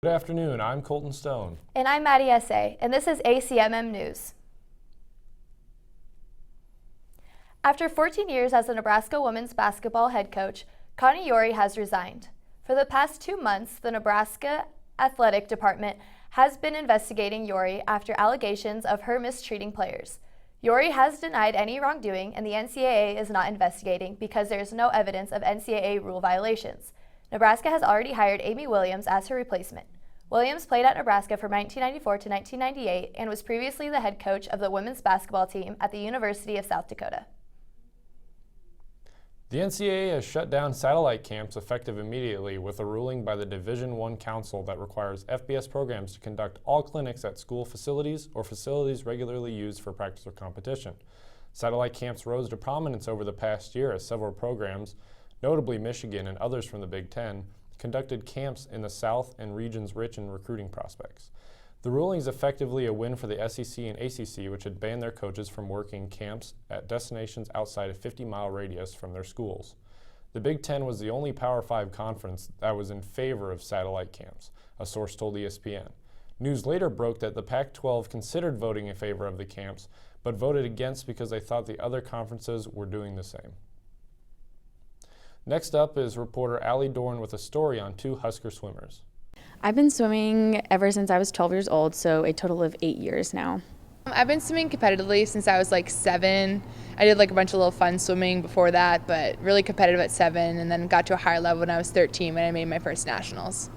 Good afternoon, I'm Colton Stone. And I'm Maddie Essay, and this is ACMM News. After 14 years as the Nebraska women's basketball head coach, Connie Yori has resigned. For the past 2 months, the Nebraska Athletic Department has been investigating Yori after allegations of her mistreating players. Yori has denied any wrongdoing, and the NCAA is not investigating because there is no evidence of NCAA rule violations. Nebraska has already hired Amy Williams as her replacement. Williams played at Nebraska from 1994 to 1998 and was previously the head coach of the women's basketball team at the University of South Dakota. The NCAA has shut down satellite camps effective immediately with a ruling by the Division I Council that requires FBS programs to conduct all clinics at school facilities or facilities regularly used for practice or competition. Satellite camps rose to prominence over the past year as several programs, notably Michigan and others from the Big Ten, conducted camps in the South and regions rich in recruiting prospects. The ruling is effectively a win for the SEC and ACC, which had banned their coaches from working camps at destinations outside a 50-mile radius from their schools. The Big Ten was the only Power 5 conference that was in favor of satellite camps, a source told ESPN. News later broke that the Pac-12 considered voting in favor of the camps, but voted against because they thought the other conferences were doing the same. Next up is reporter Allie Dorn with a story on 2 Husker swimmers. I've been swimming ever since I was 12 years old, so a total of 8 years now. I've been swimming competitively since I was like 7. I did like a bunch of little fun swimming before that, but really competitive at 7, and then got to a higher level when I was 13 when I made my first nationals.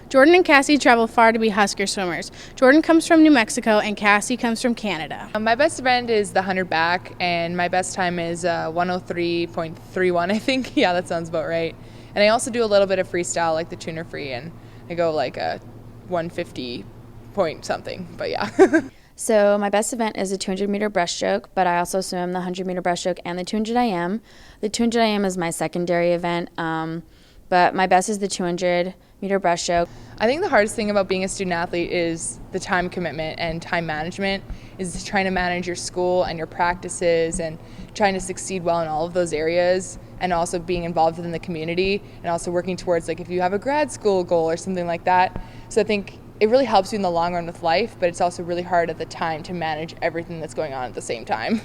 Jordan and Cassie travel far to be Husker swimmers. Jordan comes from New Mexico and Cassie comes from Canada. My best event is the 100 back, and my best time is 103.31, I think. Yeah, that sounds about right. And I also do a little bit of freestyle, like the tuner free, and I go like a 150 point something, but yeah. So my best event is a 200-meter breaststroke, but I also swim the 100-meter breaststroke and the 200 IM. The 200 IM is my secondary event, but my best is the 200-meter breaststroke. I think the hardest thing about being a student athlete is the time commitment and time management, is trying to manage your school and your practices and trying to succeed well in all of those areas, and also being involved within the community and also working towards, like, if you have a grad school goal or something like that. So I think it really helps you in the long run with life, but it's also really hard at the time to manage everything that's going on at the same time.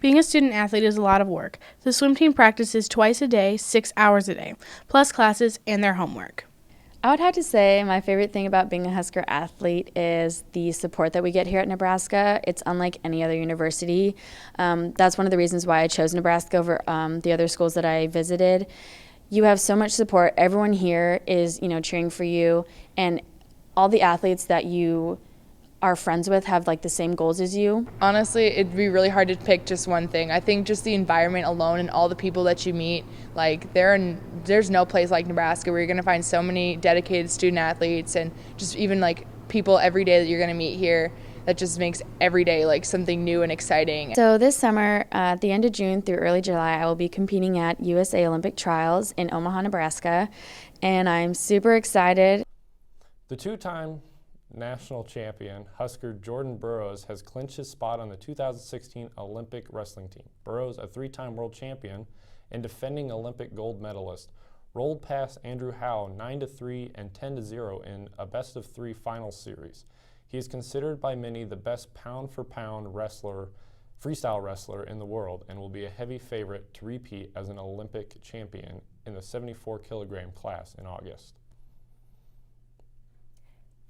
Being a student athlete is a lot of work. The swim team practices twice a day, 6 hours a day, plus classes and their homework. I would have to say my favorite thing about being a Husker athlete is the support that we get here at Nebraska. It's unlike any other university. That's one of the reasons why I chose Nebraska over the other schools that I visited. You have so much support. Everyone here is, cheering for you, and all the athletes that you are friends with have like the same goals as you. Honestly, it'd be really hard to pick just one thing. I think just the environment alone and all the people that you meet, like there's no place like Nebraska where you're going to find so many dedicated student athletes, and just even like people every day that you're going to meet here, that just makes every day like something new and exciting. So this summer, at the end of June through early July, I will be competing at USA Olympic Trials in Omaha, Nebraska, and I'm super excited. The 2-time national champion, Husker Jordan Burroughs, has clinched his spot on the 2016 Olympic wrestling team. Burroughs, a 3-time world champion and defending Olympic gold medalist, rolled past Andrew Howe 9-3 and 10-0 in a best-of-3 finals series. He is considered by many the best pound-for-pound freestyle wrestler in the world, and will be a heavy favorite to repeat as an Olympic champion in the 74-kilogram class in August.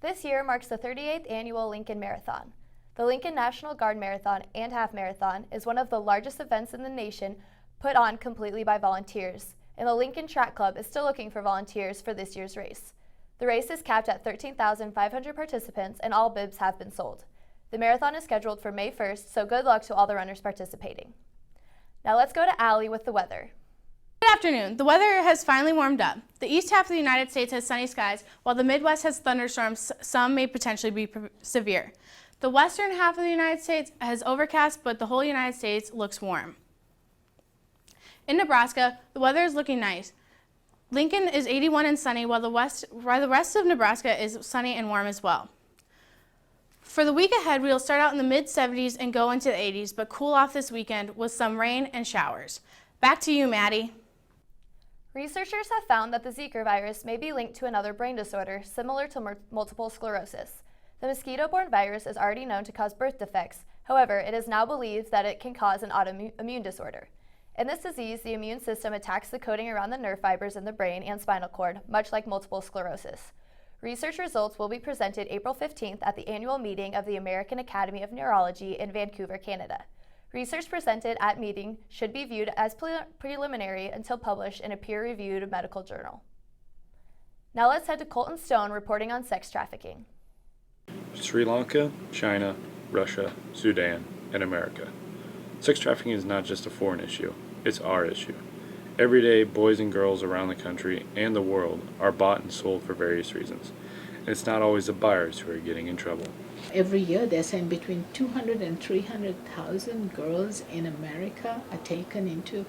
This year marks the 38th annual Lincoln Marathon. The Lincoln National Guard Marathon and Half Marathon is one of the largest events in the nation, put on completely by volunteers, and the Lincoln Track Club is still looking for volunteers for this year's race. The race is capped at 13,500 participants, and all bibs have been sold. The marathon is scheduled for May 1st, so good luck to all the runners participating. Now let's go to Allie with the weather. Good afternoon. The weather has finally warmed up. The east half of the United States has sunny skies, while the Midwest has thunderstorms. Some may potentially be severe. The western half of the United States has overcast, but the whole United States looks warm. In Nebraska, the weather is looking nice. Lincoln is 81 and sunny, while the rest of Nebraska is sunny and warm as well. For the week ahead, we will start out in the mid-70s and go into the 80s, but cool off this weekend with some rain and showers. Back to you, Maddie. Researchers have found that the Zika virus may be linked to another brain disorder similar to multiple sclerosis. The mosquito-borne virus is already known to cause birth defects. However, it is now believed that it can cause an autoimmune disorder. In this disease, the immune system attacks the coating around the nerve fibers in the brain and spinal cord, much like multiple sclerosis. Research results will be presented April 15th at the annual meeting of the American Academy of Neurology in Vancouver, Canada. Research presented at meeting should be viewed as preliminary until published in a peer-reviewed medical journal. Now let's head to Colton Stone reporting on sex trafficking. Sri Lanka, China, Russia, Sudan, and America. Sex trafficking is not just a foreign issue, it's our issue. Every day, boys and girls around the country and the world are bought and sold for various reasons. And it's not always the buyers who are getting in trouble. Every year, they're saying between 200 and 300,000 girls in America are taken into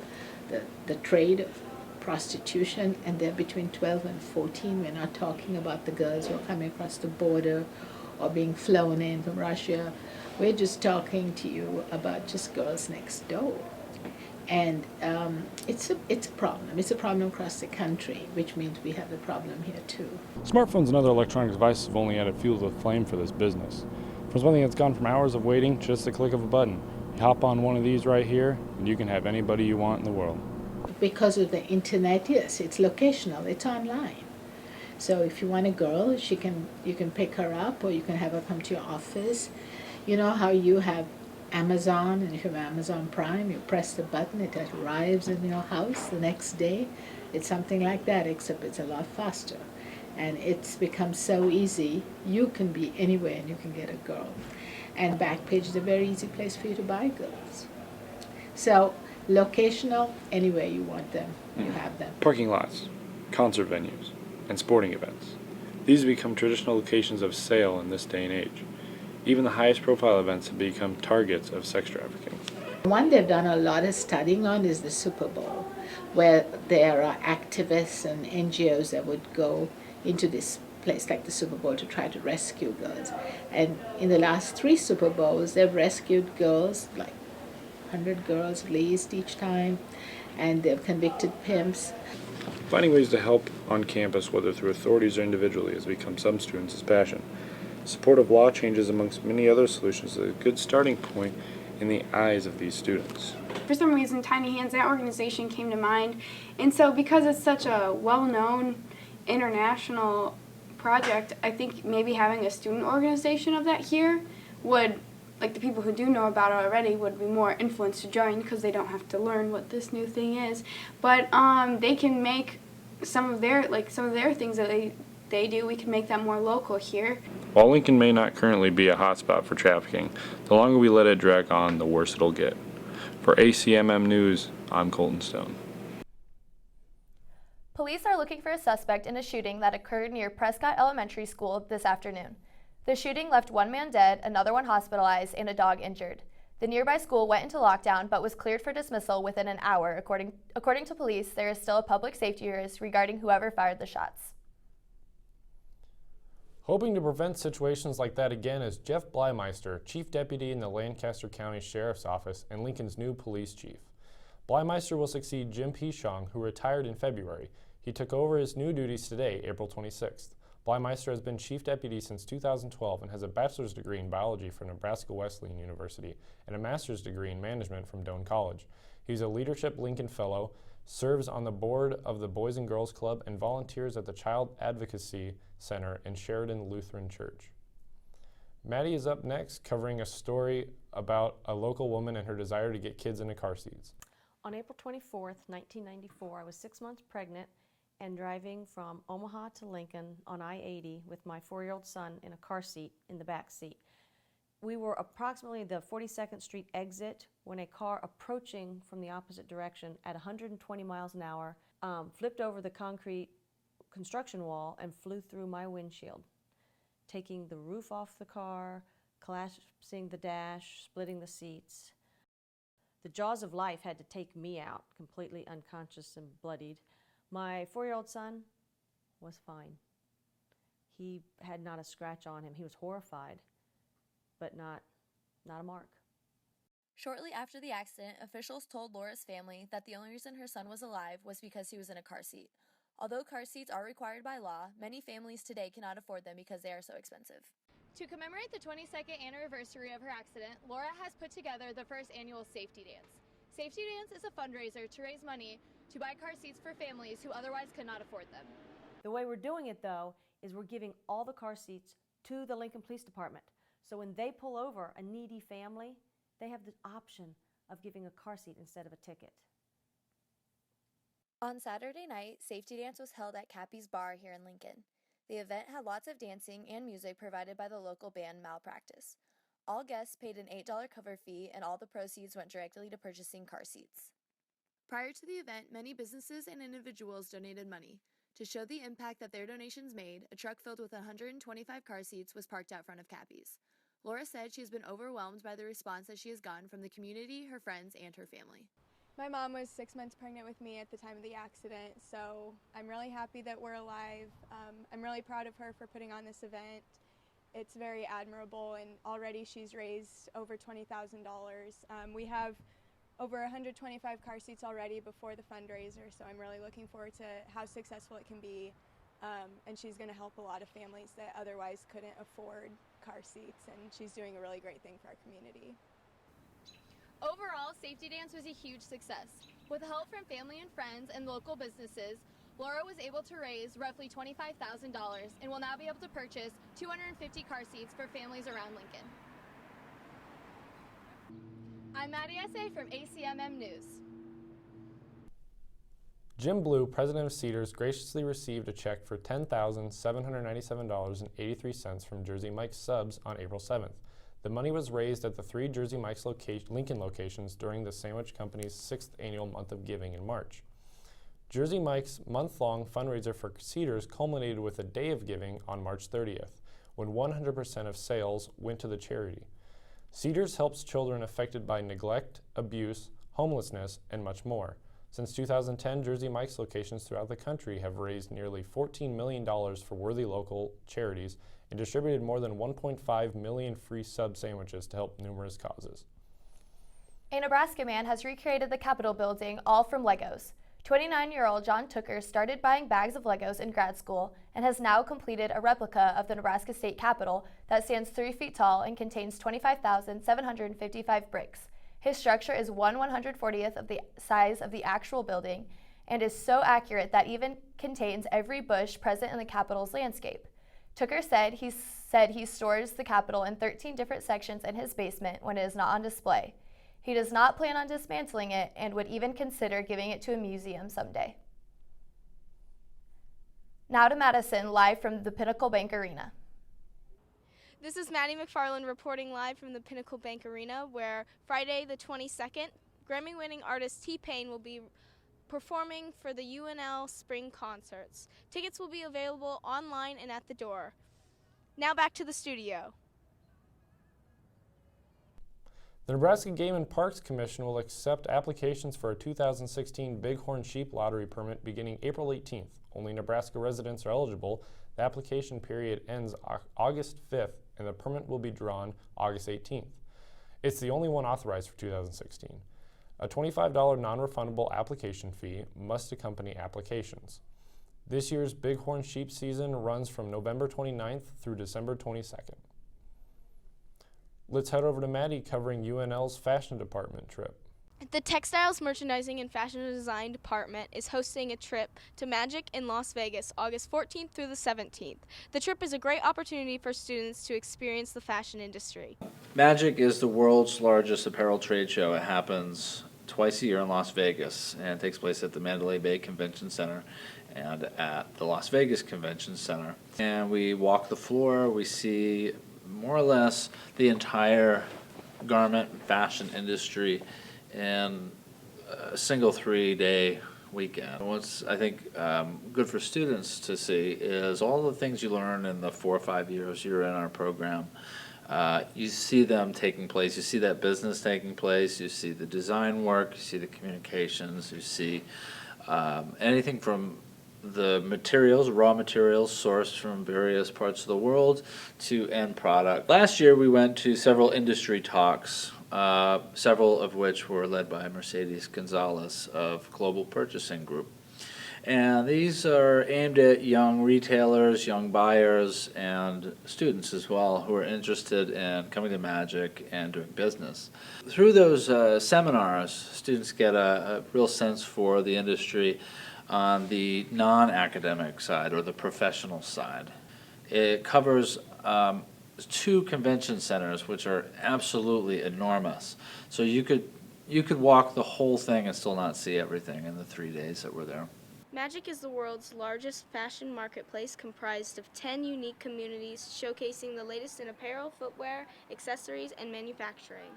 the trade of prostitution, and they're between 12 and 14. We're not talking about the girls who are coming across the border or being flown in from Russia. We're just talking to you about just girls next door. And it's a problem. It's a problem across the country, which means we have the problem here too. Smartphones and other electronic devices have only added fuel to the flame for this business. From something that's gone from hours of waiting to just the click of a button. You hop on one of these right here, and you can have anybody you want in the world. Because of the internet, yes, it's locational, it's online. So if you want a girl, you can pick her up, or you can have her come to your office. You know how you have Amazon, and if you have Amazon Prime, you press the button, it arrives in your house the next day. It's something like that, except it's a lot faster. And it's become so easy, you can be anywhere and you can get a girl. And Backpage is a very easy place for you to buy girls. So, locational, anywhere you want them, you have them. Parking lots, concert venues, and sporting events. These have become traditional locations of sale in this day and age. Even the highest profile events have become targets of sex trafficking. One they've done a lot of studying on is the Super Bowl, where there are activists and NGOs that would go into this place like the Super Bowl to try to rescue girls. And in the last 3 Super Bowls, they've rescued girls, like 100 girls at least each time, and they've convicted pimps. Finding ways to help on campus, whether through authorities or individually, has become some students' passion. Support of law changes, amongst many other solutions, is a good starting point in the eyes of these students. For some reason, Tiny Hands, that organization came to mind. And so because it's such a well-known international project, I think maybe having a student organization of that here would, like the people who do know about it already, would be more influenced to join because they don't have to learn what this new thing is. But they can make some of their things that they do, we can make that more local here. While Lincoln may not currently be a hotspot for trafficking, the longer we let it drag on, the worse it'll get. For ACMM News, I'm Colton Stone. Police are looking for a suspect in a shooting that occurred near Prescott Elementary School this afternoon. The shooting left 1 man dead, another one hospitalized, and a dog injured. The nearby school went into lockdown but was cleared for dismissal within an hour. According to police, there is still a public safety risk regarding whoever fired the shots. Hoping to prevent situations like that again is Jeff Bleimeister, Chief Deputy in the Lancaster County Sheriff's Office and Lincoln's new police chief. Bleimeister will succeed Jim Pishong, who retired in February. He took over his new duties today, April 26th. Bleimeister has been Chief Deputy since 2012 and has a bachelor's degree in biology from Nebraska Wesleyan University and a master's degree in management from Doane College. He's a Leadership Lincoln Fellow, serves on the board of the Boys and Girls Club, and volunteers at the Child Advocacy Center in Sheridan Lutheran Church. Maddie is up next, covering a story about a local woman and her desire to get kids into car seats. On April 24th, 1994, I was 6 months pregnant and driving from Omaha to Lincoln on I-80 with my 4-year-old son in a car seat in the back seat. We were approximately the 42nd Street exit when a car approaching from the opposite direction at 120 miles an hour flipped over the concrete construction wall and flew through my windshield, taking the roof off the car, collapsing the dash, splitting the seats. The jaws of life had to take me out, completely unconscious and bloodied. My 4-year-old son was fine. He had not a scratch on him. He was horrified, but not a mark. Shortly after the accident, officials told Laura's family that the only reason her son was alive was because he was in a car seat. Although car seats are required by law, many families today cannot afford them because they are so expensive. To commemorate the 22nd anniversary of her accident, Laura has put together the first annual Safety Dance. Safety Dance is a fundraiser to raise money to buy car seats for families who otherwise could not afford them. The way we're doing it, though, is we're giving all the car seats to the Lincoln Police Department. So when they pull over a needy family, they have the option of giving a car seat instead of a ticket. On Saturday night, Safety Dance was held at Cappy's Bar here in Lincoln. The event had lots of dancing and music provided by the local band Malpractice. All guests paid an $8 cover fee, and all the proceeds went directly to purchasing car seats. Prior to the event, many businesses and individuals donated money. To show the impact that their donations made, a truck filled with 125 car seats was parked out front of Cappy's. Laura said she has been overwhelmed by the response that she has gotten from the community, her friends, and her family. My mom was 6 months pregnant with me at the time of the accident, so I'm really happy that we're alive. I'm really proud of her for putting on this event. It's very admirable, and already she's raised over $20,000. We have over 125 car seats already before the fundraiser, so I'm really looking forward to how successful it can be. And she's going to help a lot of families that otherwise couldn't afford car seats, and she's doing a really great thing for our community. Overall, Safety Dance was a huge success. With help from family and friends and local businesses, Laura was able to raise roughly $25,000 and will now be able to purchase 250 car seats for families around Lincoln. I'm Maddie Essay from ACMM News. Jim Blue, president of Cedars, graciously received a check for $10,797.83 from Jersey Mike's Subs on April 7th. The money was raised at the 3 Jersey Mike's Lincoln locations during the Sandwich Company's 6th annual Month of Giving in March. Jersey Mike's month-long fundraiser for Cedars culminated with a day of giving on March 30th, when 100% of sales went to the charity. Cedars helps children affected by neglect, abuse, homelessness, and much more. Since 2010, Jersey Mike's locations throughout the country have raised nearly $14 million for worthy local charities and distributed more than 1.5 million free sub sandwiches to help numerous causes. A Nebraska man has recreated the Capitol building all from Legos. 29-year-old John Tooker started buying bags of Legos in grad school and has now completed a replica of the Nebraska State Capitol that stands 3 feet tall and contains 25,755 bricks. His structure is 1/140th of the size of the actual building and is so accurate that even contains every bush present in the Capitol's landscape. Tooker said he stores the Capitol in 13 different sections in his basement when it is not on display. He does not plan on dismantling it and would even consider giving it to a museum someday. Now to Madison, live from the Pinnacle Bank Arena. This is Maddie McFarland reporting live from the Pinnacle Bank Arena, where Friday the 22nd, Grammy-winning artist T-Pain will be performing for the UNL Spring Concerts. Tickets will be available online and at the door. Now back to the studio. The Nebraska Game and Parks Commission will accept applications for a 2016 Bighorn Sheep Lottery permit beginning April 18th. Only Nebraska residents are eligible. The application period ends August 5th, and the permit will be drawn August 18th. It's the only one authorized for 2016. A $25 non-refundable application fee must accompany applications. This year's Bighorn Sheep season runs from November 29th through December 22nd. Let's head over to Maddie covering UNL's fashion department trip. The Textiles, Merchandising, and Fashion Design Department is hosting a trip to Magic in Las Vegas August 14th through the 17th. The trip is a great opportunity for students to experience the fashion industry. Magic is the world's largest apparel trade show. It happens twice a year in Las Vegas and takes place at the Mandalay Bay Convention Center and at the Las Vegas Convention Center. And we walk the floor, we see more or less the entire garment and fashion industry in a single 3-day weekend. What's, I think, good for students to see is all the things you learn in the 4 or 5 years you're in our program. You see them taking place, you see that business taking place, you see the design work, you see the communications, you see anything from the materials, raw materials sourced from various parts of the world to end product. Last year we went to several industry talks several of which were led by Mercedes Gonzalez of Global Purchasing Group. And these are aimed at young retailers, young buyers, and students as well who are interested in coming to Magic and doing business. Through those seminars, students get a real sense for the industry on the non-academic side or the professional side. It covers 2 convention centers, which are absolutely enormous. So you could walk the whole thing and still not see everything in the 3 days that we're there. Magic is the world's largest fashion marketplace comprised of 10 unique communities showcasing the latest in apparel, footwear, accessories, and manufacturing.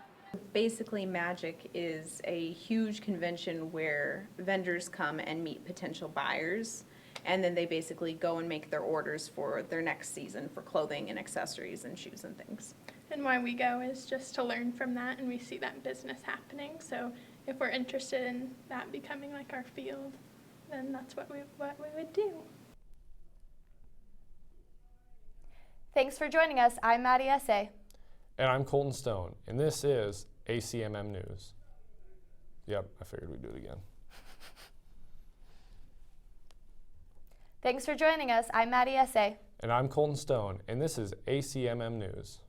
Basically, Magic is a huge convention where vendors come and meet potential buyers, and then they basically go and make their orders for their next season for clothing and accessories and shoes and things. And why we go is just to learn from that, and we see that business happening. So if we're interested in that becoming like our field, then that's what we would do. Thanks for joining us. I'm Maddie S.A. And I'm Colton Stone, and this is ACMM News. Yep, I figured we'd do it again. Thanks for joining us. I'm Maddie S.A. And I'm Colton Stone, and this is ACMM News.